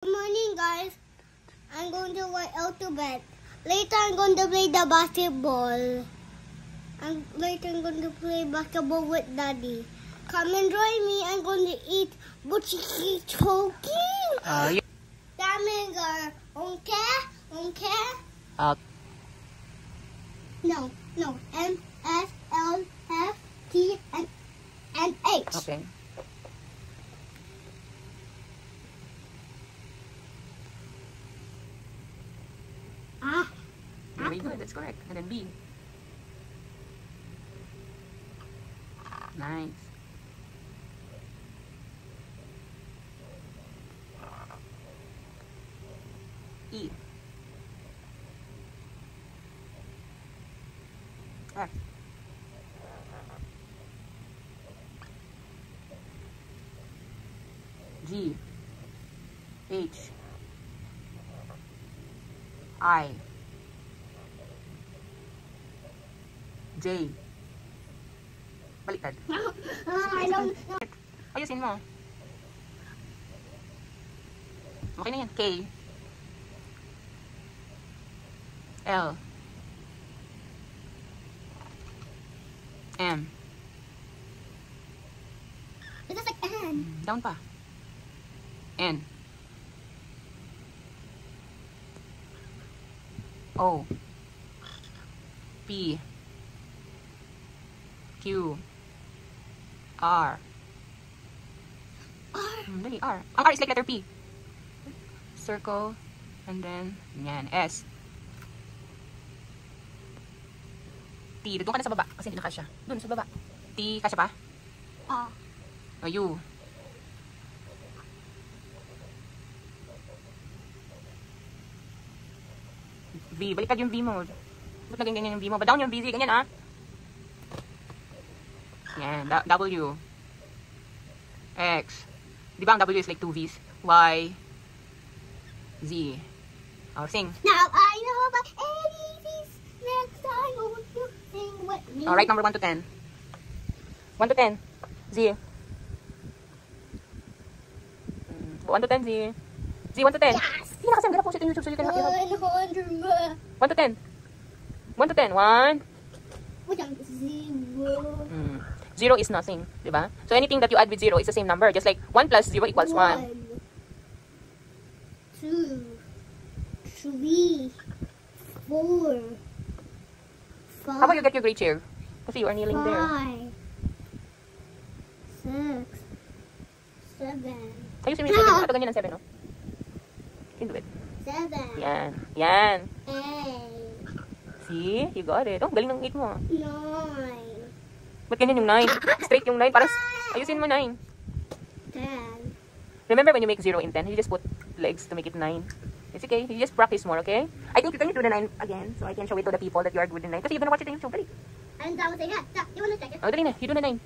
Good morning, guys. I'm going to wait out to bed. Later, I'm going to play the basketball. Later, I'm going to play basketball with Daddy. Come and join me. I'm going to eat butchiki choking. Daminger. Okay? No. M, S, L, F, T, and H. Okay. Very good, that's correct. And then B. Nice. E. F. G. H. I. J. Baliktad. I don't know. Ayusin mo. Okay na yan. K. L. M. It looks like N. Down pa. N. O. P. Q. R. Dali, R. Ang R is like letter P. Circle. And then, yan. S. T. Doon ka na sa baba. Kasi hindi na kasya. Doon sa baba. T. Kasya pa? U. V. Baliktad yung V mo. Ba't naging ganyan yung V mo? Ba down yung V, Z. Ganyan, ah. Yan. W. X. Di ba ang W is like 2 V's? Y. Z. Oh, sing. Now I know about ABCs. Next time won't you sing with me? Oh, write number 1 to 10. 1 to 10. Z. 1 to 10, Z. Z, 1 to 10. Yes! Hindi na kasi I'm gonna post it in YouTube so you can have 100. 1 to 10. 1 to 10. 1. Which is 0. 0 is nothing, di ba? So anything that you add with 0 is the same number. Just like 1 plus 0 equals 1. 2, 3, 4, 5. How about you get your grade chair? Kasi you are kneeling there. 5, 6, 7. Ayusin mo yung 7. Ito ganyan ang 7, no? You can do it. 7. Yan. Yan. 8. See? You got it. Oh, galing ng 8 mo. 9. Ba't ganyan yung 9? Straight yung 9. Parang, ayusin mo 9. 10. Remember when you make 0 in 10, you just put legs to make it 9. It's okay. You just practice more, okay? I think you can do the 9 again so I can show it to the people that you are good in 9. Kasi you're gonna watch it on YouTube. Dali. And that was it. Yeah. You want to check it? Oh, dali na. You do the 9.